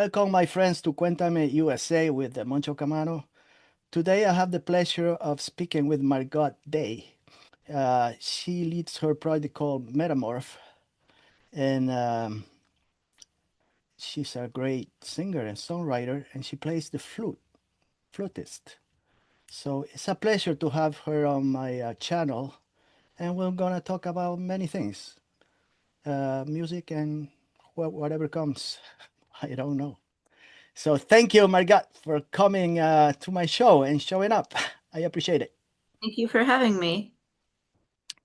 Welcome, my friends, to Cuéntame USA with Moncho Camano. Today, I have the pleasure of speaking with Margot Day. She leads her project called Metamorph, and she's a great singer and songwriter, and she plays the flutist. So it's a pleasure to have her on my channel, and we're gonna talk about many things, music and whatever comes. I don't know. So thank you, Margot, for coming to my show and showing up. I appreciate it. Thank you for having me.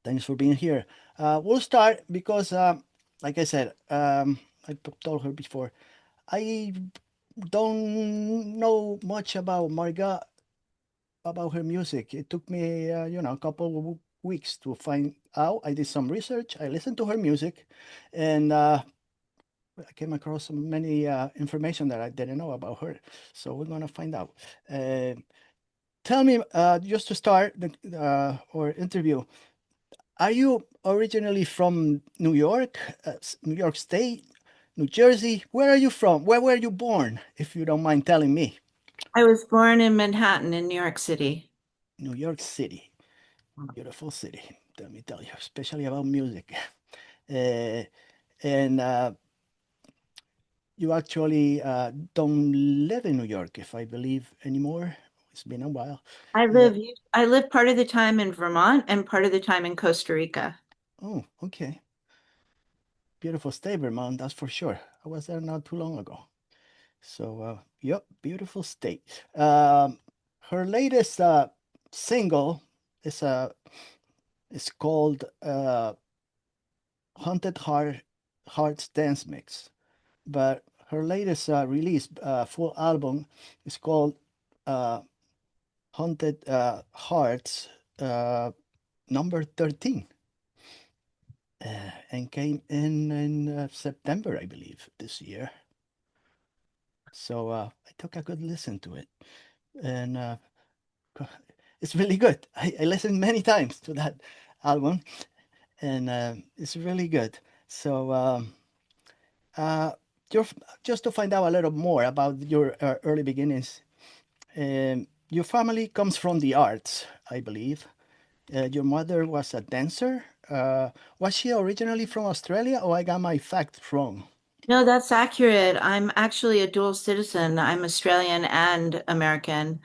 Thanks for being here. We'll start because, like I said, told her before, I don't know much about Margot, about her music. It took me, a couple of weeks to find out. I did some research. I listened to her music, and I came across many information that I didn't know about her. So we're gonna find out. Uh, Tell me, just to start our interview, are you originally from New York, New York State, New Jersey? Where are you from? Where were you born, if you don't mind telling me? I was born in Manhattan in New York City. New York City, beautiful city. Let me tell you, especially about music. Uh, and you actually don't live in New York, if I believe anymore. It's been a while. I Uh, live I live part of the time in Vermont and part of the time in Costa Rica. oh, okay. Beautiful state, Vermont, that's for sure. I was there not too long ago. So, yep, beautiful state. Her latest single is is called "Haunted Hearts Dance Mix," but her latest release, full album, is called uh, "Haunted Hearts uh, Number 13," and came in September, I believe, this year. So I took a good listen to it, and it's really good. I listened many times to that album, and it's really good. So, uh, your, just to find out a little more about your early beginnings, your family comes from the arts, I believe. Your mother was a dancer. Was she originally from Australia, or I got my facts wrong? No, that's accurate. I'm actually a dual citizen. I'm Australian and American.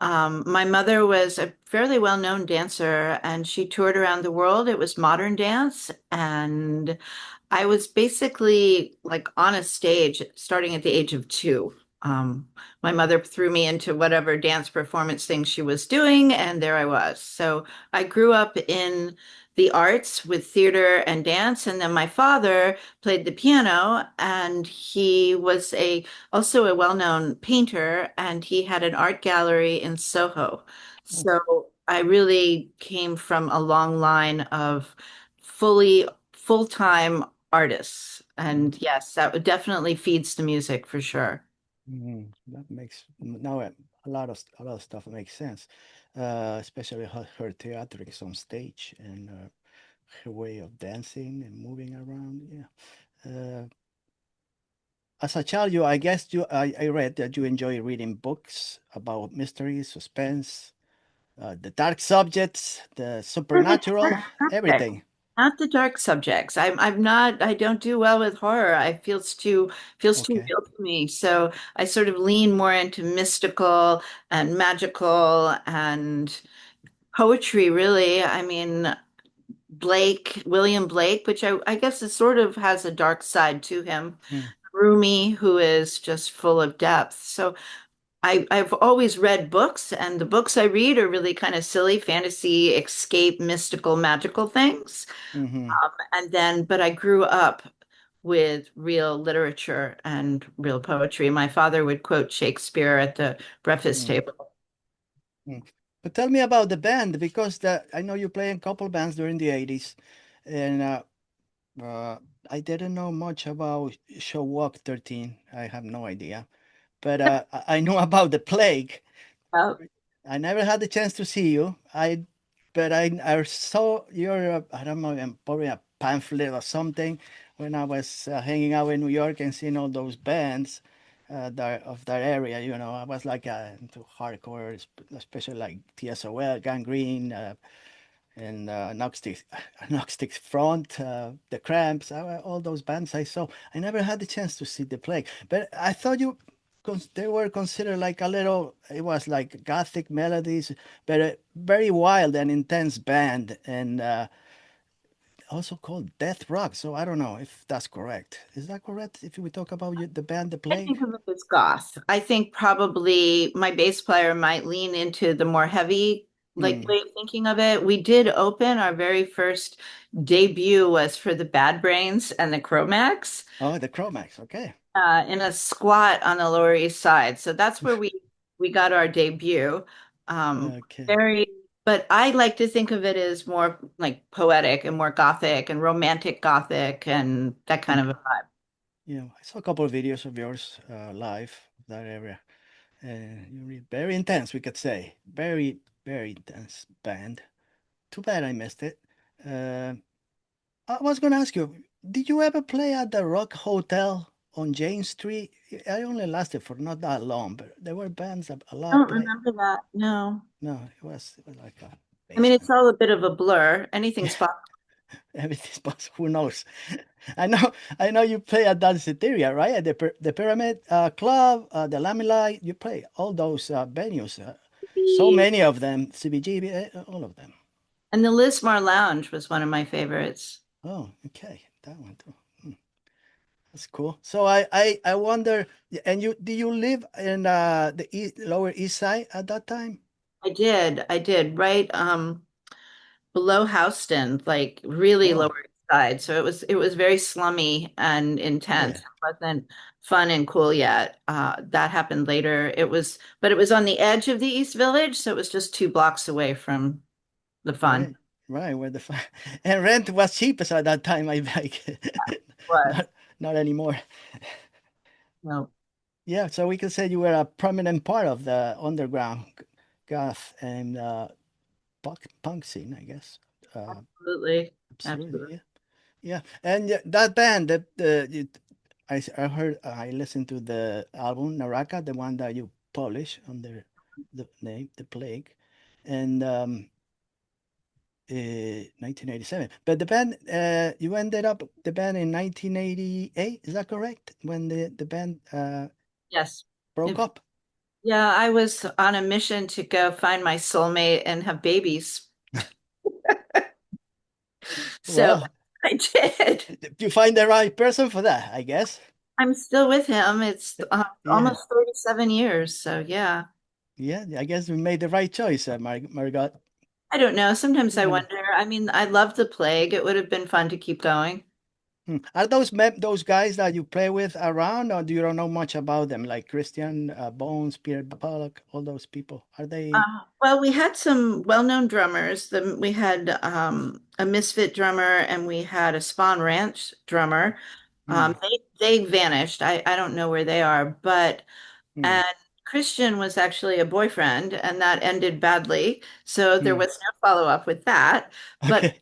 My mother was a fairly well-known dancer and she toured around the world. It was modern dance, and I was basically like on a stage starting at the age of 2. My mother threw me into whatever dance performance thing she was doing, and there I was. So I grew up in the arts with theater and dance, and then my father played the piano, and he was a also a well-known painter, and he had an art gallery in Soho. Oh, So I really came from a long line of fully full-time artists. mhm. And yes, definitely feeds the music for sure. That makes now a lot of stuff makes sense, especially her theatrics on stage and her way of dancing and moving around. Yeah. As a child, I guess I read that you enjoy reading books about mystery, suspense, the dark subjects, the supernatural, Okay. everything. Not the dark subjects. I don't do well with horror. I feels too Okay. real to me. So I sort of lean more into mystical and magical and poetry, really. I mean, William Blake, which I guess is sort of has a dark side to him. Mm, Rumi, who is just full of depth. So I've always read books, and the books I read are really kind of silly fantasy, escape, mystical, magical things. hmm But I grew up with real literature and real poetry. My father would quote Shakespeare at the breakfast mm, table. mm. But tell me about the band because I know you play in a couple bands during the 80s, and uh, I didn't know much about Show Walk 13. I have no idea. But I know about the plague. Oh, I never had the chance to see you. But I saw your, I don't know, probably a pamphlet or something when I was hanging out in New York and seeing all those bands. of that area. I was like into hardcore, especially like TSOL, Gangrene, and Gnostic Front, the Cramps, all those bands I saw. I never had the chance to see the play, but I thought they were considered like a little. It was like gothic melodies, but a very wild and intense band, and also called death rock. So I don't know if that's correct. Is that correct? If we talk about the band, the I Plague. think of it as goth. I think probably my bass player might lean into the more heavy like Hmm. way of thinking of it. We did open our very first debut was for the Bad Brains and the Cro-Max Oh, the Chromax. Okay. in a squat on the Lower East Side. So that's where we got our debut. Okay. Very, but I like to think of it as more like poetic and more gothic and romantic gothic and that kind of a vibe. Yeah, I saw a couple of videos of yours live that area. Very intense, we could say. Very, very intense band. Too bad I missed it. Uh, I was gonna ask you, did you ever play at the Rock Hotel on Jane Street? I only lasted for not that long, but there were bands a I lot don't play. remember that. No. No, it was like a I mean, it's basement. all a bit of a blur. Anything's possible. Everything's possible. Who knows? I know you play at Danceteria, right? At the Pyramid Club, the Lamelight. You play all those venues. So many of them. CBG, all of them. And the Lismar Lounge was one of my favorites. Oh, okay, that one too. That's cool. So I wonder. And do you live in the Lower East Side at that time? I did, right below Houston, like really Oh, Lower East Side. So it was very slummy and oh intense. yeah, It wasn't fun and cool yet. That happened later. But it was on the edge of the East Village, so it was just 2 blocks away from the fun. right, right. And rent was cheapest at that time. I like, Was. not anymore. No, Yeah, so we could say you were a prominent part of the underground goth and punk scene, I guess. Uh, absolutely. Absolutely, Absolutely. yeah, yeah. And that band, I heard, I listened to the album Naraka, the one that you published under the name The Plague, and 1987. But the band, you ended up the band in 1988. Is that correct? When the band Yes. broke up? Yeah, I was on a mission to go find my soulmate and have babies. So Well, I did. you find the right person for that, I guess. I'm still with him. It's Yeah, almost 37 years. So yeah. yeah. I guess we made the right choice, Margot. I don't know. Sometimes I You know. wonder. I mean, I love the plague. It would have been fun to keep going. Are those guys that you play with around, or do you don't know much about them? Like Christian Bones, Peter Pollock, all those people. Are they? Well, we had some well-known drummers. We had a Misfit drummer and we had a Spawn Ranch drummer. Hmm, They vanished. I don't know where they are, but hmm, and Christian was actually a boyfriend, and that ended badly. So there hmm. was no follow-up with that. But Okay,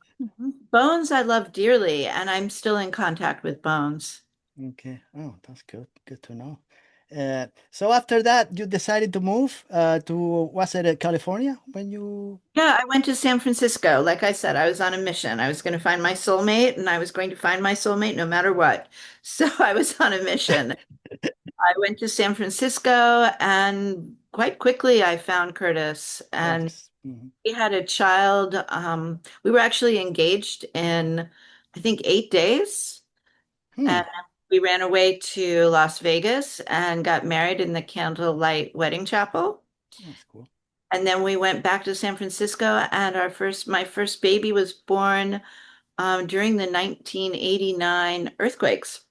Bones, I love dearly, and I'm still in contact with Bones. okay. Oh, that's good. Good to know. So after that, you decided to move to, was it California when you? Yeah, I went to San Francisco. Like I said, I was on a mission. I was going to find my soulmate, and I was going to find my soulmate no matter what. So I was on a mission. I went to San Francisco, and quite quickly I found Curtis, Oh, and just. Mhm. we had a child. We were actually engaged in, I think, 8 days, Hmm. and we ran away to Las Vegas and got married in the Candlelight Wedding Chapel. That's cool. And then we went back to San Francisco, and my first baby was born during the 1989 earthquakes.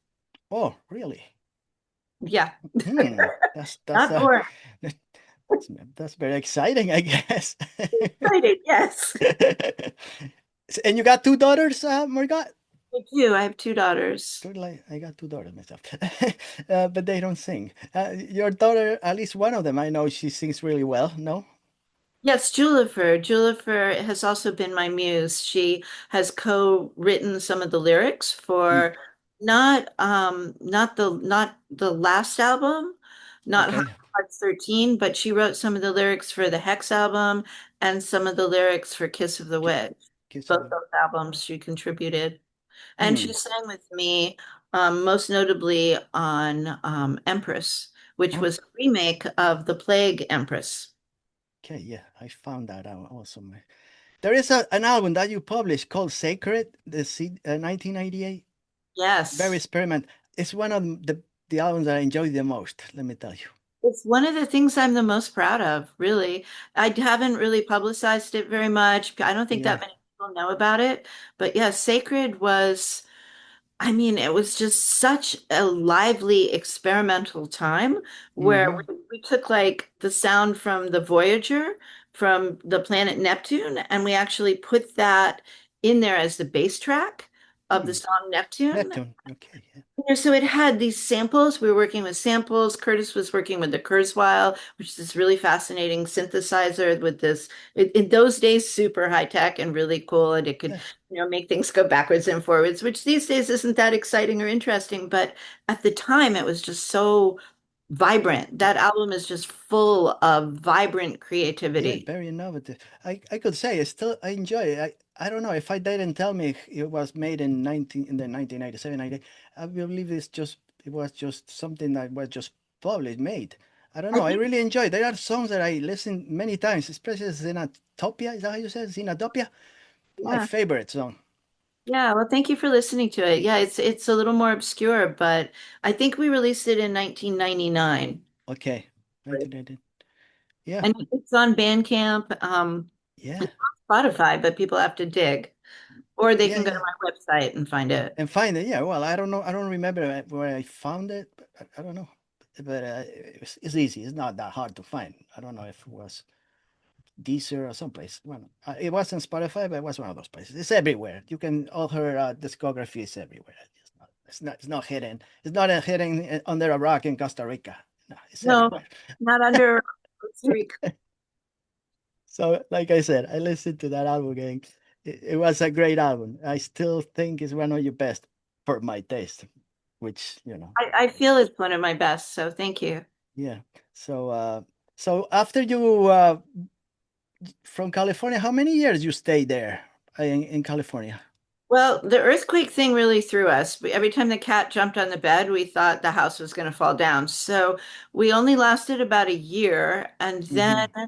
Oh, really? Yeah, Hmm. That's not born. that's that's very exciting, I guess. Excited, yes. And you got two daughters, Margot? I do. I have 2 daughters. Totally, I got two daughters myself, but they don't sing. Your daughter, at least one of them, I know she sings really well. No? Yes, Julifer. Julifer has also been my muse. She has co-written some of the lyrics Hmm. for not the last album, not Okay. Hearts 13, but she wrote some of the lyrics for the Hex album and some of the lyrics for Kiss of the Ki- Witch. Kiss of Both the. those albums she contributed. And she Hmm. sang with me, most notably on Empress, which was a remake of The Plague Empress. Okay, yeah, I found that out also. There is an album that you published called Sacred, 1998. Very Yes. experiment. It's one of the albums that I enjoy the most, let me tell you. It's one of the things I'm the most proud of, really. I haven't really publicized it very much. I don't think Yeah. that many people know about it. But yeah, Sacred was, I mean, it was just such a lively experimental time where Mm-hmm. we took like the sound from the Voyager from the planet Neptune, and we actually put that in there as the bass track of the Hmm. song Neptune. Neptune. Okay. Yeah. Yeah, so it had these samples. We were working with samples. Curtis was working with the Kurzweil, which is this really fascinating synthesizer with this, in those days, super high tech and really cool. And it could, Yeah. make things go backwards and forwards, which these days isn't that exciting or interesting. But at the time, it was just so vibrant. That album is just full of vibrant Yeah, creativity. very innovative. I could say I enjoy it. I don't know if I didn't tell me it was made in the 1997, I believe it was just something that was just published, made. I don't I know. I think, really enjoy. There are songs that I listen many times, especially Zenatopia. Is that how you say it? Zenatopia? My yeah. favorite song. Yeah, well, thank you for listening to it. Yeah, it's a little more obscure, but I think we released it in 1999. Okay. 1990. Yeah. And it's on Bandcamp, Yeah. it's on Spotify, but people have to dig, or they Yeah. can go to Yeah. my website and find it. And find it. Yeah. Well, I don't know. I don't remember where I found it. But I don't know. But it's easy. It's not that hard to find. I don't know if it was Deezer or someplace. Well, it wasn't Spotify, but it was one of those places. It's everywhere. You can all her discography is everywhere. It's not. It's not. It's not hidden. It's not hidden under a rock in Costa Rica. No, it's No, everywhere. not under Costa Rica. So, like I said, I listened to that album again. It was a great album. I still think it's one of your best for my taste, which I feel it's one of my best, so thank you. yeah. So, so after you from California, how many years you stayed there in California? Well, the earthquake thing really threw us. Every time the cat jumped on the bed, we thought the house was going to fall down. So we only lasted about a year. And then Hmm.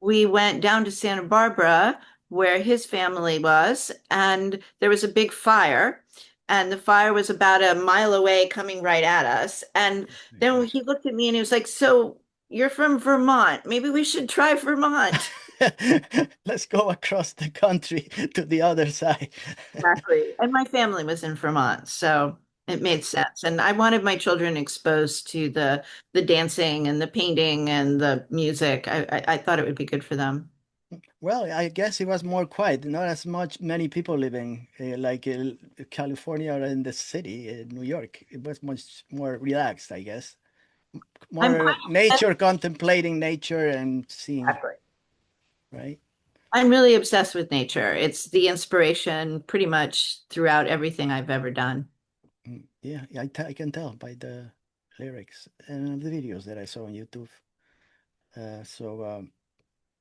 we went down to Santa Barbara, where his family was, and there was a big fire. And the fire was about a mile away coming right at us. And My then God. he looked at me and he was like, "So you're from Vermont. Maybe we should try Vermont." Let's go across the country to the other side. Exactly. And my family was in Vermont, so it made sense. And I wanted my children exposed to the dancing and the painting and the music. I thought it would be good for them. Well, I guess it was more quiet, not as much many people living like California or in the city, New York. It was much more relaxed, I guess. I'm More quite nature, contemplating nature and seeing, exactly. right? I'm really obsessed with nature. It's the inspiration pretty much throughout everything I've ever done. Yeah, I can tell by the lyrics and the videos that I saw on YouTube.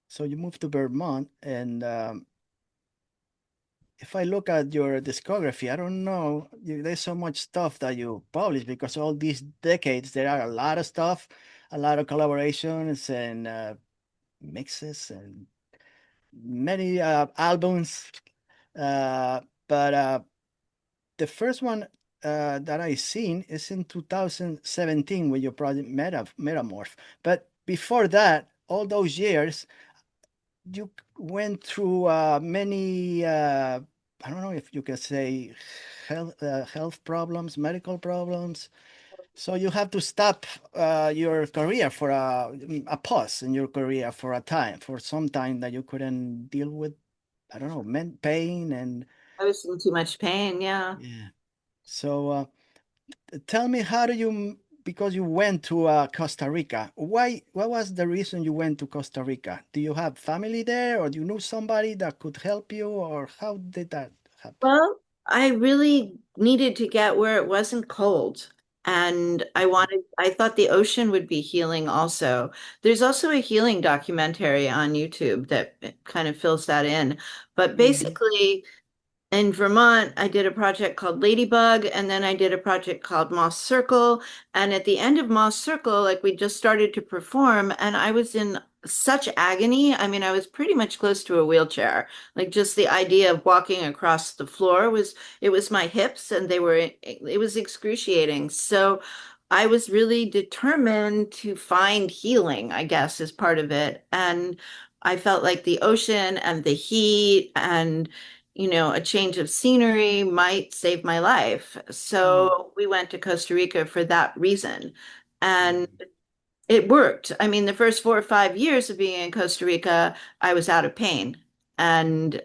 So you moved to Vermont, and if I look at your discography, I don't know, there's so much stuff that you publish because all these decades there are a lot of stuff, a lot of collaborations and mixes and many albums. But the first one that I seen is in 2017 with your project Metamorph. But before that, all those years, you went through many, I don't know if you can say health problems, medical problems. So you have to stop your career for a pause in your career for a time, for some time that you couldn't deal with, I don't know, pain and I was in too much pain. Yeah. yeah. So tell me, how do you, because you went to Costa Rica, what was the reason you went to Costa Rica? Do you have family there or do you know somebody that could help you or how did that happen? Well, I really needed to get where it wasn't cold. And I thought the ocean would be healing also. There's also a healing documentary on YouTube that kind of fills that in. But Hmm. basically, in Vermont, I did a project called Ladybug, and then I did a project called Moss Circle. And at the end of Moss Circle, like we just started to perform, and I was in such agony. I mean, I was pretty much close to a wheelchair. Like just the idea of walking across the floor it was my hips, and it was excruciating. So I was really determined to find healing, I guess, as part of it. And I felt like the ocean and the heat and a change of scenery might save my life. Hmm. So we went to Costa Rica for that reason. And Hmm. it worked. I mean, the first 4 or 5 years of being in Costa Rica, I was out of pain. And,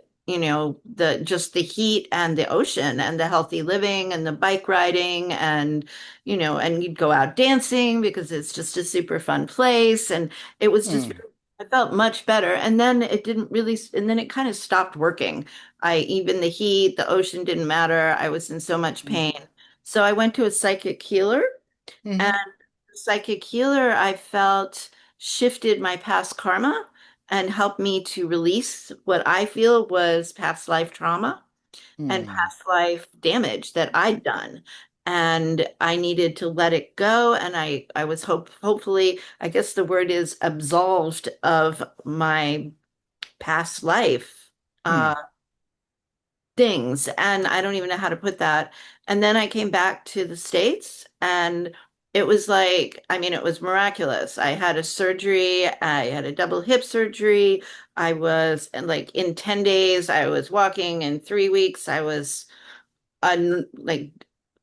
the just the heat and the ocean and the healthy living and the bike riding and you'd go out dancing because it's just a super fun place. And it was just, Hmm. I felt much better. And then it didn't really, and then it kind of stopped working. Even the heat, the ocean didn't matter. I was in so much Hmm. pain. So I went to a psychic healer. And Hmm. the psychic healer, I felt shifted my past karma and helped me to release what I feel was past life trauma and Hmm. past life damage that I'd done. And I needed to let it go. And I was hopefully, I guess the word is absolved of my past life. Hmm. Things. And I don't even know how to put that. And then I came back to the States and it was like, I mean, it was miraculous. I had a surgery, I had a double hip surgery. I was and like in 10 days, I was walking. In 3 weeks, I was like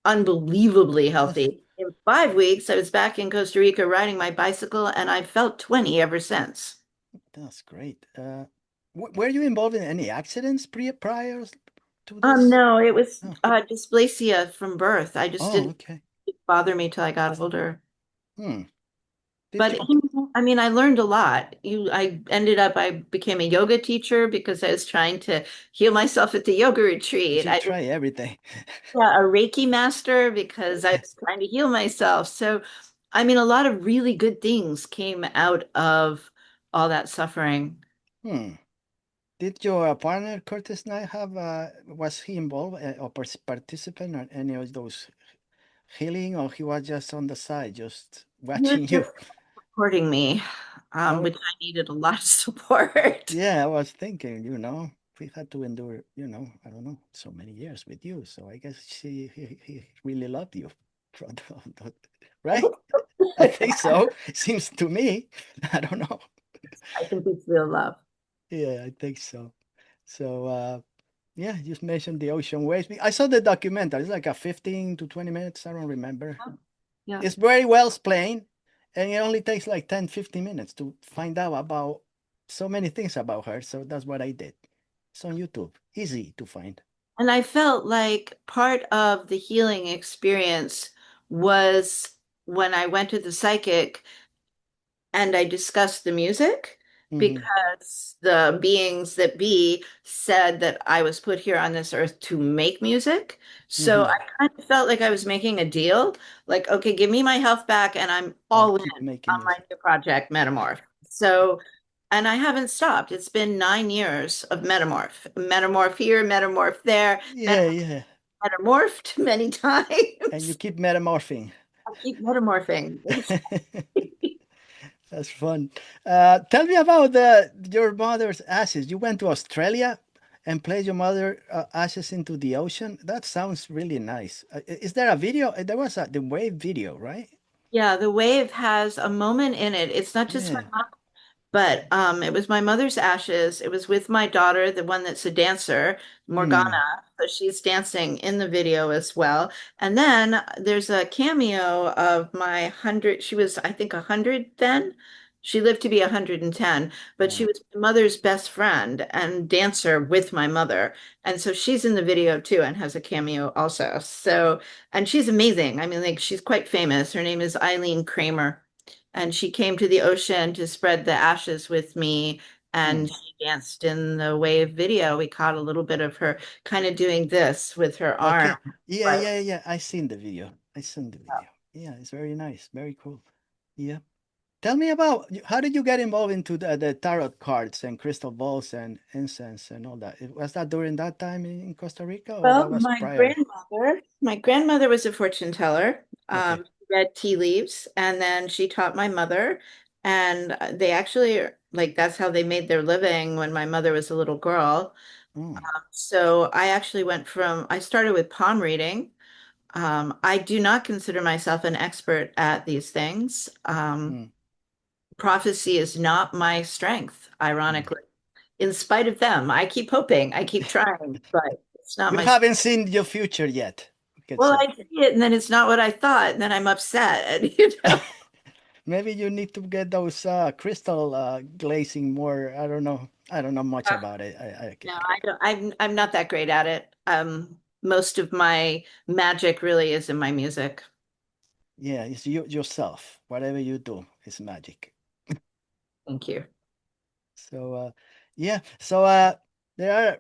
unbelievably That's healthy. In 5 weeks, I was back in Costa Rica riding my bicycle and I felt 20 ever since. that's great. Were you involved in any accidents prior to this? No, it was No. dysplasia from birth. I just Oh, didn't okay. bother me till I got older. Hmm. Did But you? I mean, I learned a lot. I became a yoga teacher because I was trying to heal myself at the yoga retreat. You I try everything. yeah, a Reiki master because I was trying to heal myself. So, I mean, a lot of really good things came out of all that suffering. Hmm. Did your partner Curtis Knight have? Was he involved or participant in any of those healing, or he was just on the side, just He was watching you? just supporting me, Oh, which I needed a lot of support. yeah. I was thinking, we had to endure, I don't know, so many years with you. So I guess he really loved you, from right? I think so. Seems to me. I don't know. I think it's real love. Yeah, I think so. So, yeah, you just mentioned the ocean waves. I saw the documentary. It's like a 15 to 20 minutes. I don't remember. Yeah. It's very well explained, and it only takes like 10, 15 minutes to find out about so many things about her. So that's what I did. It's on YouTube. Easy to find. And I felt like part of the healing experience was when I went to the psychic and I discussed the music Hmm. because the beings that be said that I was put here on this earth to make music. So I Hmm. kind of felt like I was making a deal, like, okay, give me my health back and I'm I'll all in keep making on my music. new project, Metamorph. So, and I haven't stopped. It's been 9 years of Metamorph, Metamorph here, Metamorph there, Yeah, yeah. metamorphed many And you times. keep metamorphing. I keep metamorphing. That's fun. Tell me about your mother's ashes. You went to Australia and placed your mother ashes into the ocean. That sounds really nice. Is there a video? There was the wave video, right? Yeah, the wave has a moment in it. It's not just my Yeah. mom, but it was my mother's ashes. It was with my daughter, the one that's a dancer, Hmm. Morgana. So she's dancing in the video as well. And then there's a cameo of my 100. She was, I think, 100 then. She lived to be 110, but she Wow. was my mother's best friend and dancer with my mother. And so she's in the video too and has a cameo also. So, and she's amazing. I mean, like she's quite famous. Her name is Eileen Kramer and she came to the ocean to spread the ashes with me and Hmm. she danced in the wave video. We caught a little bit of her kind of doing this with her arm. Okay. Yeah, But yeah, yeah. I seen the video. I seen the video. Yeah, it's very nice, very cool. Yeah. Tell me about how did you get involved into the tarot cards and crystal balls and incense and all that? Was that during that time in Costa Rica or Well, that was prior? my grandmother was a fortune teller. Okay. She read tea leaves, and then she taught my mother, and they actually like that's how they made their living when my mother was a little girl. Oh. So I started with palm reading. I do not consider myself an expert at these things. Mm, Prophecy is not my strength, mm. ironically. In spite of them, I keep hoping, I keep trying, but it's not You my. haven't seen your future yet, we could Well, say. I see it, and then it's not what I thought, and then I'm upset. And, Maybe you need to get those crystal glazing more. I don't know. I don't know much about it. no, I don't. I'm not that great at it. Most of my magic really is in my music. yeah, it's you yourself. Whatever you do is magic. Thank you. So yeah, so there are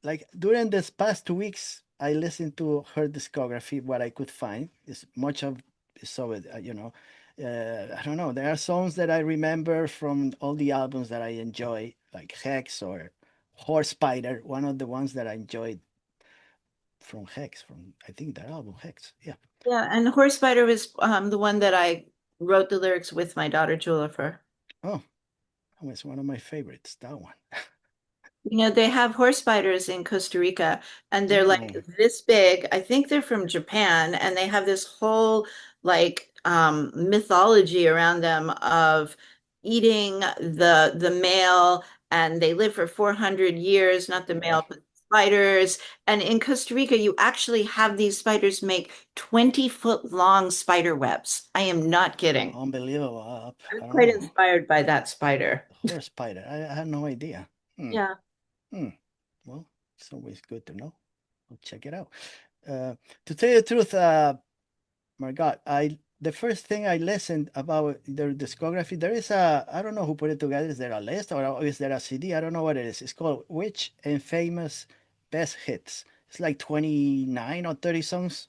like during this past 2 weeks, I listened to her discography. What I could find is much of so you know, I don't know. There are songs that I remember from all the albums that I enjoy, like Hex or Horse Spider. One of the ones that I enjoyed from Hex, from I think that album Hex. Yeah. Yeah, and Horse Spider was the one that I wrote the lyrics with my daughter Jula for. Oh, that was one of my favorites. That one. You know, they have horse spiders in Costa Rica, and they're like Oh, this big. I think they're from Japan, and they have this whole like mythology around them of eating the male, and they live for 400 years, not the male, boy. but spiders. And in Costa Rica, you actually have these spiders make 20-foot long spider webs. I am not kidding. Unbelievable. I'm I don't quite know. inspired by that spider. Horse spider. I had no idea. Hmm. Yeah. Hmm. Well, it's always good to know. I'll check it out. Uh, to tell you the truth, my God, I the first thing I listened about their discography, there is a I don't know who put it together. Is there a list or is there a CD? I don't know what it is. It's called Which and Famous Best Hits. It's like 29 or 30 songs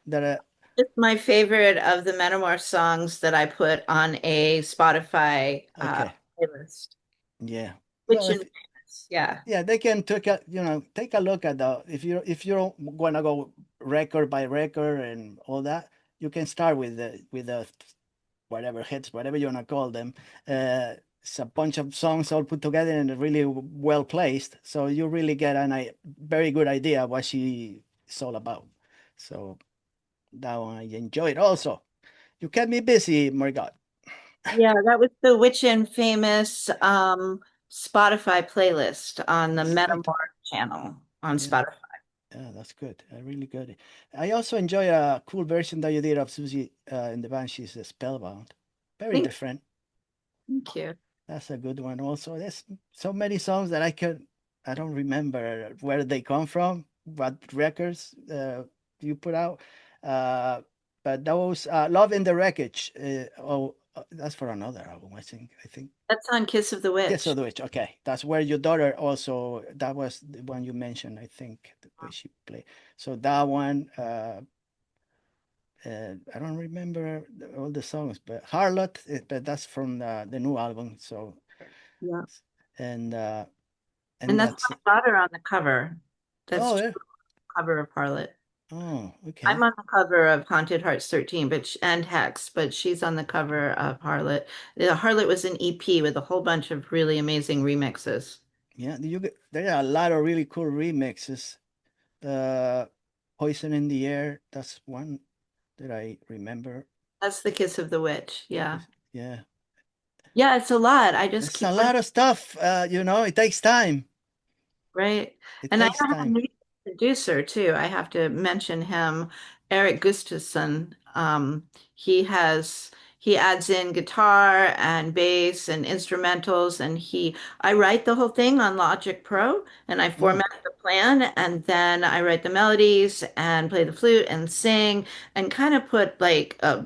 that It's my favorite of the Metamorph songs that I put on a Spotify okay. playlist. Yeah. Well, Rich and if famous. Yeah. yeah, they can take a look at the if you don't want to go record by record and all that, you can start with the whatever hits, whatever you want to call them. It's a bunch of songs all put together and really well placed, so you really get very good idea what she is all about. So that one I enjoyed also. You kept me busy, Margot. Yeah, that was the Rich and Famous Spotify playlist on the Sweet. Metamorph channel on Yeah. Spotify. Yeah, that's good. Really good. I also enjoy a cool version that you did of Susie in the band. She's Spellbound. Very Thank, different. thank you. That's a good one. Also, there's so many songs that I don't remember where they come from, what records you put out. Uh, but those Love in the Wreckage. That's for another album. I think. That's on Kiss of the Kiss Witch. of the Witch. Okay, that's where your daughter also. That was the one you mentioned. I think the way she played. So that one. I don't remember all the songs, but Harlot. But that's from the new album. So Yeah. and uh, And and that's that's my daughter on the cover. That's oh the yeah. cover of Harlot. Oh, I'm okay. on the cover of Haunted Hearts 13, and Hex, but she's on the cover of Harlot. Harlot was an EP with a whole bunch of really amazing remixes. Yeah, there are a lot of really cool remixes. Uh, Poison in the Air. That's one that I remember. That's the Kiss of the Witch. Yeah. Yeah, Yeah, it's a lot. I just there's a keep putting, lot of stuff. It takes time. right? It And I takes have a time. new producer too. I have to mention him, Eric Gustafson. He has he adds in guitar and bass and instrumentals, and I write the whole thing on Logic Pro, and I Oh, format the plan, and then I write the melodies and play the flute and sing and kind of put like a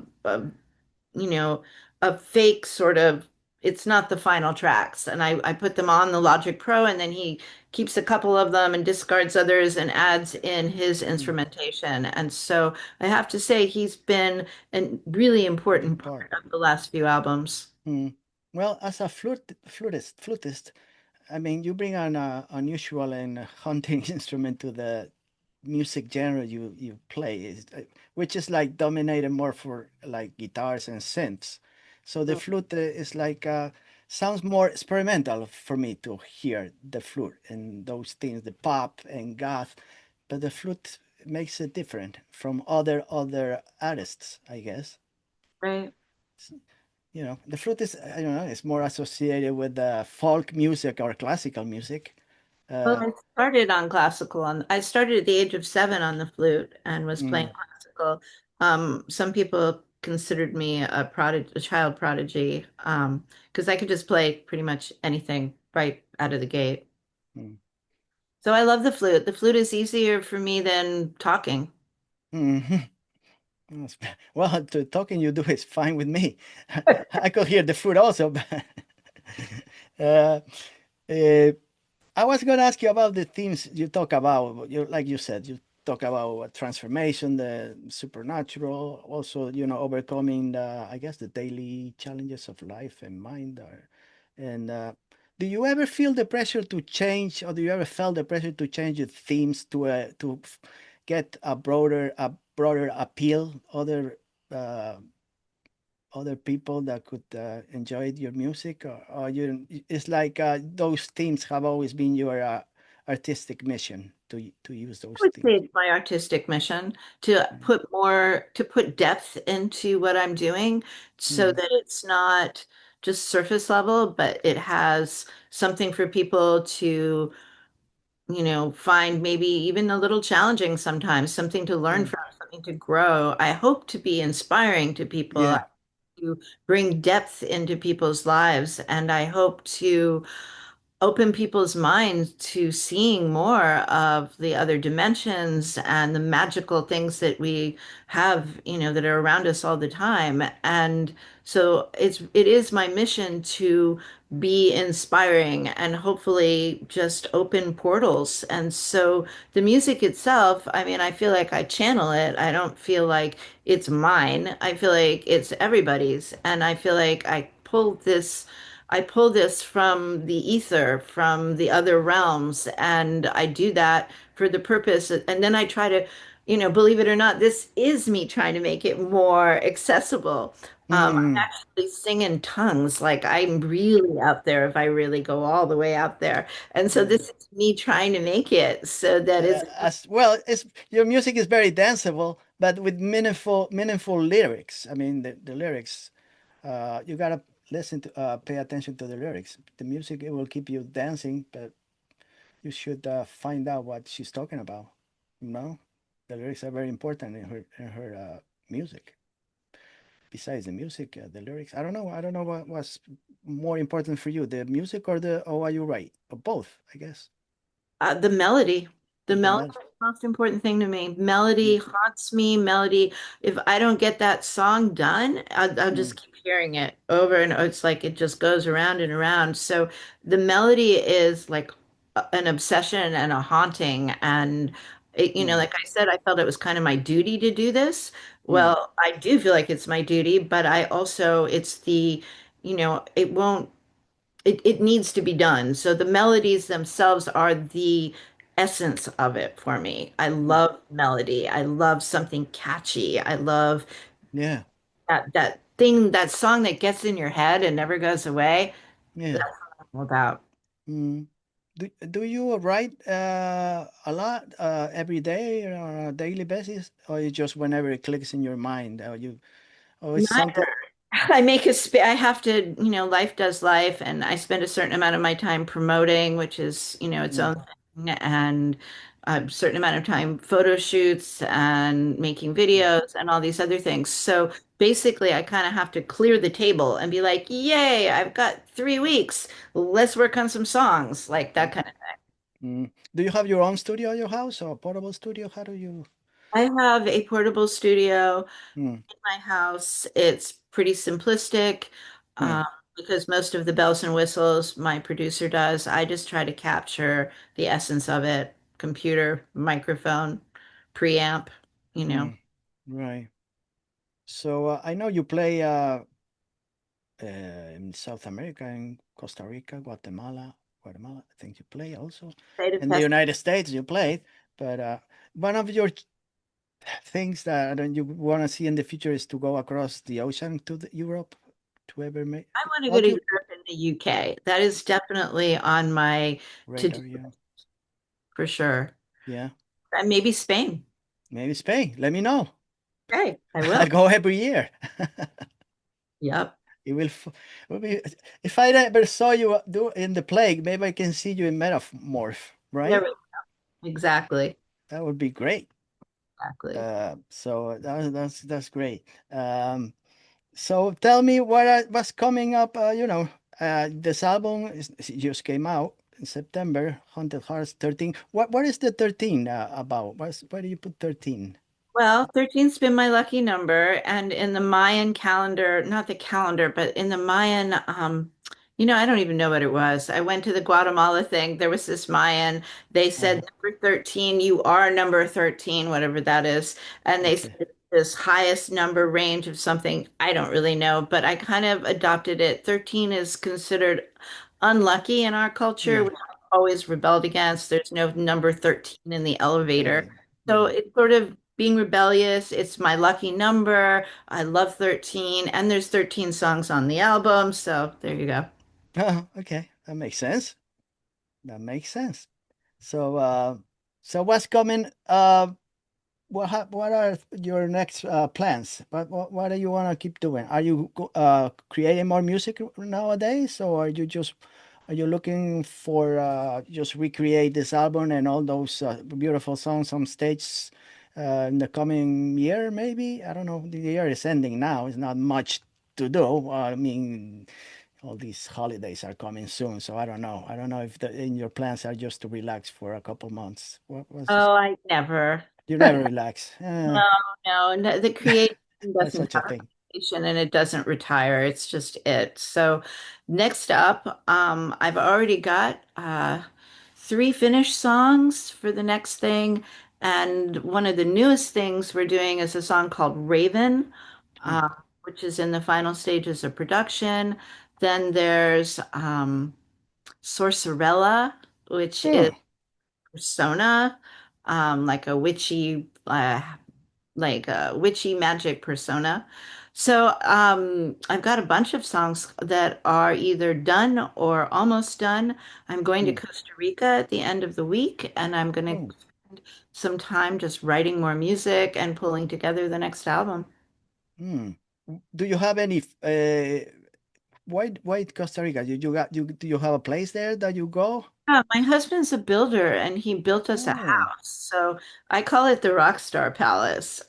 you know a fake sort of it's not the final tracks. And I put them on the Logic Pro, and then he keeps a couple of them and discards others and adds in his Mm, instrumentation. And so I have to say he's been a really big important part. part of the last few albums. Mm. Well, as a flutist, I mean, you bring an unusual and haunting instrument to the music genre you play, which is like dominated more for like guitars and synths. So the flute is like sounds more experimental for me to hear the flute and those things, the pop and goth, but the flute makes it different from other artists, I guess. Right. You know, the flute is, I don't know, it's more associated with folk music or classical music. Well, Uh, I started on classical. I started at the age of 7 on the flute and was playing mm, classical. Some people considered me a child prodigy, because I could just play pretty much anything right out of the gate. mm, So I love the flute. The flute is easier for me than talking. mhm. Well, the talking you do is fine with me. I could hear the flute also, but uh, uh, I was going to ask you about the themes you talk about. Like you said, you talk about transformation, the supernatural, also, overcoming I guess, the daily challenges of life and mind. And do you ever feel the pressure to change, or do you ever felt the pressure to change the themes to get a broader appeal, uh, other people that could enjoy your music, or it's like those themes have always been your artistic mission to use I those would say themes. it's my artistic mission to put depth into what I'm doing so Mm, that it's not just surface level, but it has something for people to, find maybe even a little challenging sometimes, something to learn mm, from, something to grow. I hope to be inspiring to people, yeah. to bring depth into people's lives, and I hope to open people's minds to seeing more of the other dimensions and the magical things that we have, that are around us all the time. And so it is my mission to be inspiring and hopefully just open portals. And so the music itself, I mean, I feel like I channel it. I don't feel like it's mine. I feel like it's everybody's. And I feel like I pull this from the ether, from the other realms, and I do that for the purpose. And then I try to, believe it or not, this is me trying to make it more accessible. I Mm. actually sing in tongues, like I'm really out there if I really go all the way out there. And so Mm. this is me trying to make it so that it's As well, it's your music is very danceable, but with meaningful lyrics. I mean, the lyrics, you gotta pay attention to the lyrics. The music, it will keep you dancing, but you should find out what she's talking about. No, the lyrics are very important in her music. Besides the music, the lyrics. I don't know what was more important for you, the music or are you right? Or both, I guess. The melody. The The melody melody. is the most important thing to me. Melody Mm, haunts me. Melody, if I don't get that song done, I'll mm, just keep hearing it over and it's like it just goes around and around. So the melody is like an obsession and a haunting. And, mm, like I said, I felt it was kind of my duty to do this. mm, Well, I do feel like it's my duty, but I also, it won't it needs to be done. So the melodies themselves are the essence of it for me. I mm. love melody. I love something catchy. I love Yeah, that thing, that song that gets in your head and never goes away. That's yeah. what I'm all about. Mm. Do you write a lot every day or on a daily basis, or you just whenever it clicks in your mind, or it's something? I make I have to, life does life, and I spend a certain amount of my time promoting, which is, its Mm, own thing, and a certain amount of time photo shoots and making mm, videos and all these other things. So basically, I kind of have to clear the table and be like, yay, I've got 3 weeks. Let's work on some songs, like that kind of. Do you have your own studio at your house or a portable studio? How do you? I have a portable studio Mm, my house. It's pretty simplistic. yeah. because most of the bells and whistles my producer does. I just try to capture the essence of it, computer, microphone, preamp, you know. Mm, right. So I know you play in South America, in Costa Rica, Guatemala. I think you play also. Creative In the fest- United States, you played. But one of your things that you want to see in the future is to go across the ocean to Europe, to ever make. I want to go Well, to you Europe and the UK. That is definitely on my to-do radar, yeah, for sure. yeah. And maybe Spain. Maybe Spain. Let me know. Okay, I I'll will. go every year. Yep. It will be if I ever saw you do in the plague, maybe I can see you in Metamorph, There right? we Exactly. That would be great. Exactly. So that's great. So tell me what's coming up. This album just came out in September. Haunted Hearts 13. What is the 13 about? Why do you put 13? Well, 13's been my lucky number. And in the Mayan calendar, not the calendar, but in the Mayan, I don't even know what it was. I went to the Guatemala thing. There was this Mayan. They Uh-huh. said number 13, you are number 13, whatever that is. And they Okay. said this highest number range of something. I don't really know, but I kind of adopted it. 13 is considered unlucky in our culture, Yeah. which I've always rebelled against. There's no number 13 in the elevator. Really. So Yeah. it's sort of being rebellious. It's my lucky number. I love 13, and there's 13 songs on the album. So there you go. Oh, okay. That makes sense. That makes sense. So so what's coming? What are your next plans? What do you want to keep doing? Are you creating more music nowadays, or are you looking for just recreate this album and all those beautiful songs on stage in the coming year? Maybe I don't know. The year is ending now. It's not much to do. I mean, all these holidays are coming soon, so I don't know. I don't know if in your plans are just to relax for a couple months. What was Oh, I never. you never relax. No, no, the creation That's doesn't such a have a thing. creation and it doesn't retire. It's just it. So next up, I've already got three finished songs for the next thing. And one of the newest things we're doing is a song called Raven, Hmm. uh, which is in the final stages of production. Then there's Sorcerella, which is Hmm. persona, like a witchy magic persona. So I've got a bunch of songs that are either done or almost done. I'm going to Hmm. Costa Rica at the end of the week, and I'm going to Oh. spend some time just writing more music and pulling together the next album. Hmm. Do you have any why Costa Rica? Do you have a place there that you go? Yeah, my husband's a builder and he built us a Oh. house. So I call it the Rockstar Palace.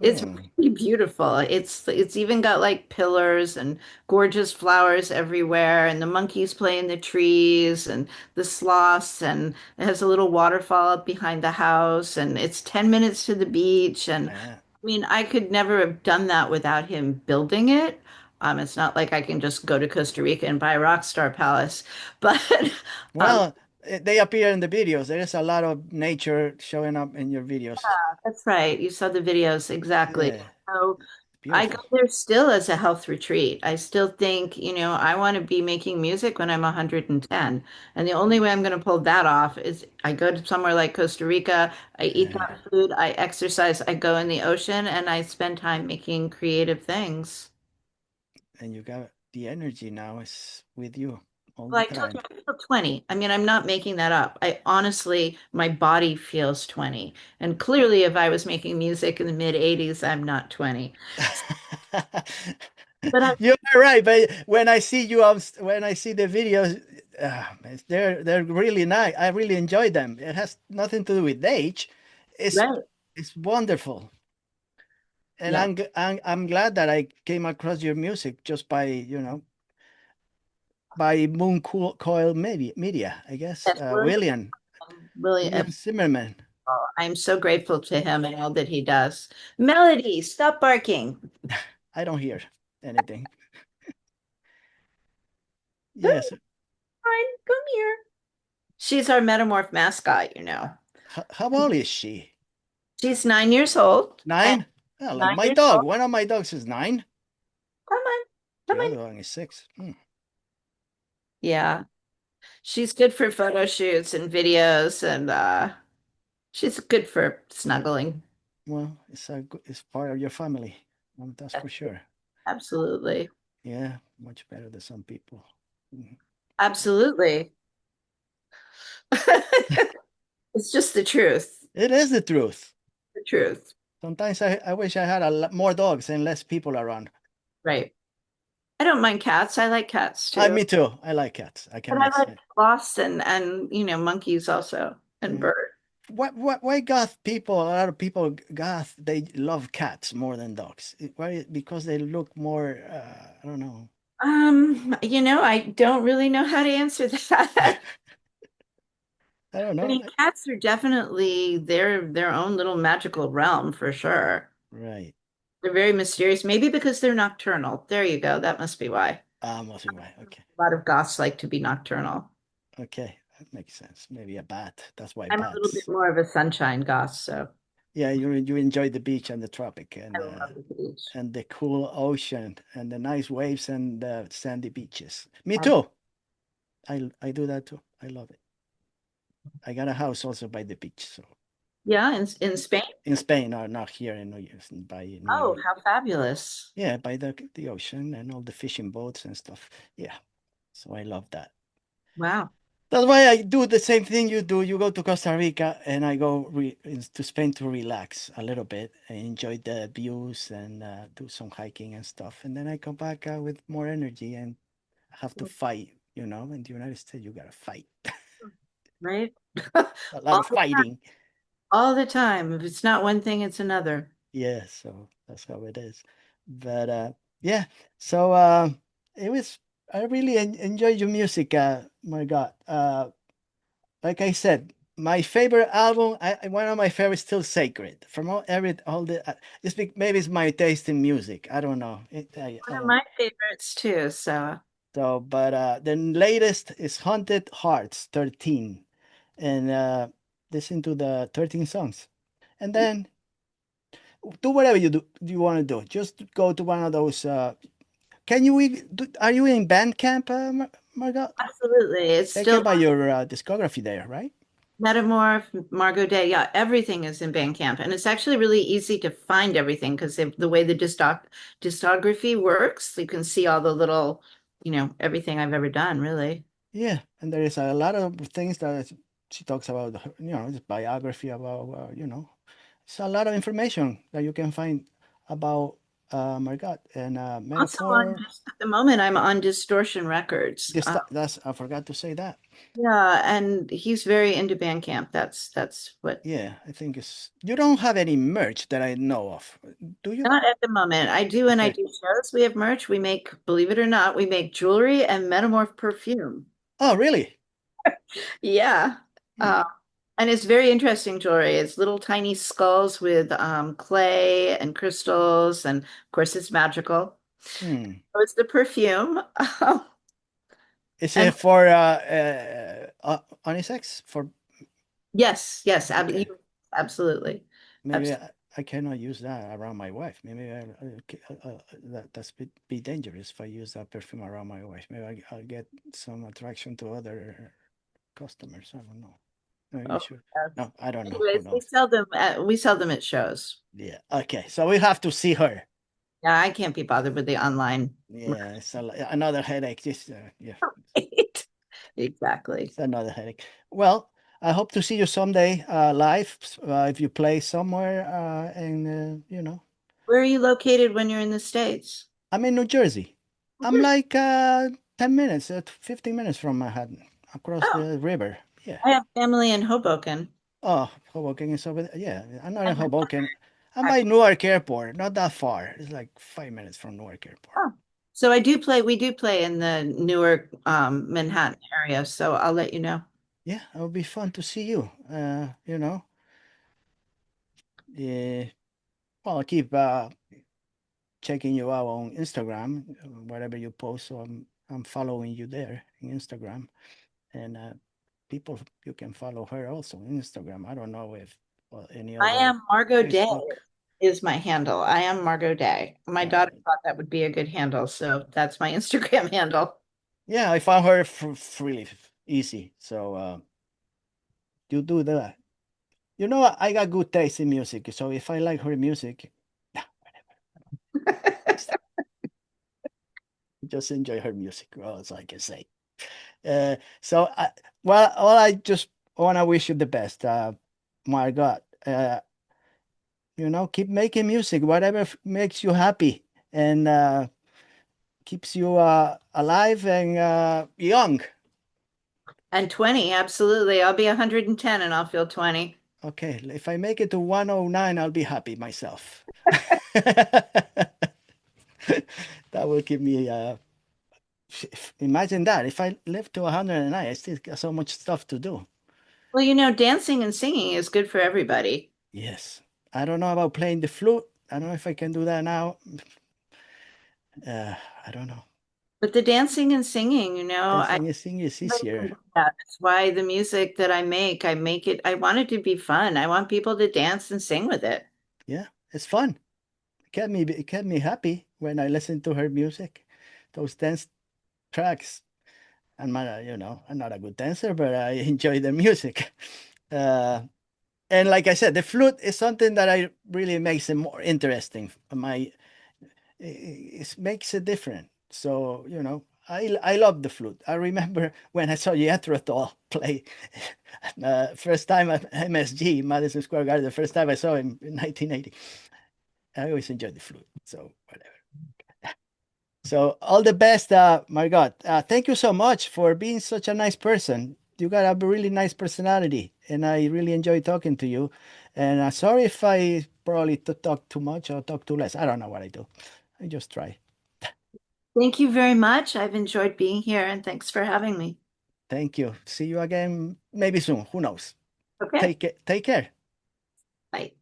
It's Oh. really beautiful. It's even got like pillars and gorgeous flowers everywhere, and the monkeys play in the trees and the sloths, and it has a little waterfall up behind the house, and it's 10 minutes to the beach. And Yeah. I mean, I could never have done that without him building it. It's not like I can just go to Costa Rica and buy a Rockstar Palace, but um, Well, they appear in the videos. There is a lot of nature showing up in your videos. that's right. You saw the videos exactly. Yeah. So I go Beautiful. there still as a health retreat. I still think, I want to be making music when I'm 110. And the only way I'm going to pull that off is I go to somewhere like Costa Rica, I eat Yeah. that food, I exercise, I go in the ocean, and I spend time making creative things. And you got the energy now is with you all Well, the I told you time. I feel 20. I mean, I'm not making that up. I honestly, my body feels 20. And clearly, if I was making music in the mid 80s, I'm not 20. But I, You're right, but when I see you on, when I see the videos, they're really nice. I really enjoy them. It has nothing to do with age. It's right. it's wonderful, and Yeah. I'm glad that I came across your music just by by Coil Media, I guess. Yes, William, really, William Zimmerman. I'm so grateful to him and all that he does. Melody, stop barking. I don't hear anything. Come Yes. on, come here. She's our Metamorph mascot, you know. How old is she? She's 9 years old and 9? Oh, like nine my years dog. old. One of my dogs is 9. Come on, The come other on. one is 6. Hmm. Yeah, she's good for photo shoots and videos, and she's good for snuggling. Well, it's part of your family. That's for sure. Absolutely. Yeah, much better than some people. Mhm. Absolutely. It's just the truth. It is the truth. The truth. Sometimes I wish I had a lot more dogs and less people around. Right. I don't mind cats. I like cats too. Me too. I like cats. I But can I mix like it. sloths and monkeys also and Yeah. birds. Why goth people, a lot of people goth, they love cats more than dogs. Why? Because they look more, I don't know. I don't really know how to answer that. I don't I know. mean, cats are definitely their own little magical realm for sure. Right. They're very mysterious, maybe because they're nocturnal. There you go. That must be why. Must be why. Okay. A lot of goths like to be nocturnal. Okay. That makes sense. Maybe a bat. That's why I'm a little bit bats. more of a sunshine goth, so Yeah, you enjoy the beach and the tropic I love the beach. and the cool ocean and the nice waves and the sandy beaches. Me Um, too. I do that too. I love it. I got a house also by the beach, so yeah, in Spain. in Spain or not here in New York, by New Oh, York. how fabulous. Yeah, by the ocean and all the fishing boats and stuff. Yeah, so I love that. Wow. That's why I do the same thing you do. You go to Costa Rica and I go to Spain to relax a little bit and enjoy the views and do some hiking and stuff. And then I come back with more energy and have to fight. In the United States, you gotta fight. Right? A lot All of the, fighting. all the time. If it's not one thing, it's another. Yeah, so that's how it is. But yeah, so it was. I really enjoyed your music. My God. Like I said, my favorite album, one of my favorites, still Sacred. From all the, maybe it's my taste in music. I don't know. One of my favorites too. So So, but the latest is Haunted Hearts 13, and listen to the 13 songs, and then do whatever you want to do. Just go to one of those. Can you are you in Bandcamp, Margot? absolutely. It's They still can buy your discography there, right? Metamorph, Margot Day. Yeah, everything is in Bandcamp. And it's actually really easy to find everything because the way the discography works, you can see all the little, everything I've ever done, really. Yeah, and there is a lot of things that she talks about, this biography about, it's a lot of information that you can find about Margot and Also on Metaphor. at the moment, I'm on Distortion Records. That's I forgot to say that. Yeah, and he's very into Bandcamp. That's what. Yeah, I think it's you don't have any merch that I know of, do you? Not at the moment. I do, and I Okay. do shows. We have merch. We make, believe it or not, we make jewelry and Metamorph perfume. Oh, really? Yeah. Hmm. And it's very interesting jewelry. It's little tiny skulls with clay and crystals, and of course, it's magical. Hmm. So it's the perfume. Is And it for unisex? For yes, yes, okay. absolutely. Maybe Absolutely. I cannot use that around my wife. Maybe that's be dangerous if I use that perfume around my wife. Maybe I'll get some attraction to other customers. I don't know. Maybe we Oh, should. yes. No, I don't know. Who Anyways, knows? we sell them at shows. Yeah. Okay. So we have to see her. Yeah, I can't be bothered with the online. Yeah. It's another headache. Yeah. Right. It's Exactly. another headache. Well, I hope to see you someday live if you play somewhere. And Where are you located when you're in the States? I'm in New Jersey. I'm Where's- like 10 minutes, 15 minutes from Manhattan, across Oh, the river. Yeah. I have family in Hoboken. Oh, Hoboken is over there. Yeah, I'm not in And Hoboken. I'm by actually, Newark Airport, not that far. It's like 5 minutes from Newark Airport. oh. So we do play in the Newark, Manhattan area. So I'll let you know. Yeah, it would be fun to see you. Yeah. Well, I'll keep checking you out on Instagram, whatever you post. So I'm following you there in Instagram, and people you can follow her also on Instagram. I don't know if any I other am Margot Day Facebook. is my handle. I am Margot Day. My Uh, daughter thought that would be a good handle, so that's my Instagram handle. yeah, I found her really easy. So you do that. You know, I got good taste in music. So if I like her music, just just enjoy her music. Well, as I can say. So, well, I just want to wish you the best. My God, keep making music, whatever makes you happy and keeps you alive and young. And 20, absolutely. I'll be 110 and I'll feel 20. Okay, if I make it to 109, I'll be happy myself. That will give me, imagine that. If I live to 109, I still got so much stuff to do. Well, dancing and singing is good for everybody. Yes. I don't know about playing the flute. I don't know if I can do that now. I don't know. But the dancing and singing, Dancing and singing is everybody can easier. do that. That's why the music that I make it, I want it to be fun. I want people to dance and sing with it. Yeah, it's fun. It kept me happy when I listened to her music. Those dance tracks. I'm not a good dancer, but I enjoy the music. Uh, and like I said, the flute is something that I really makes it more interesting. It makes it different. So, I love the flute. I remember when I saw Jethro Tull play first time at MSG, Madison Square Garden, the first time I saw him in 1980. I always enjoyed the flute. So, whatever. So, all the best, Margot. Thank you so much for being such a nice person. You got a really nice personality, and I really enjoy talking to you. And sorry if I probably talk too much or talk too less. I don't know what I do. I just try. Thank you very much. I've enjoyed being here and thanks for having me. Thank you. See you again maybe soon. Who knows? Okay. Take care. Bye.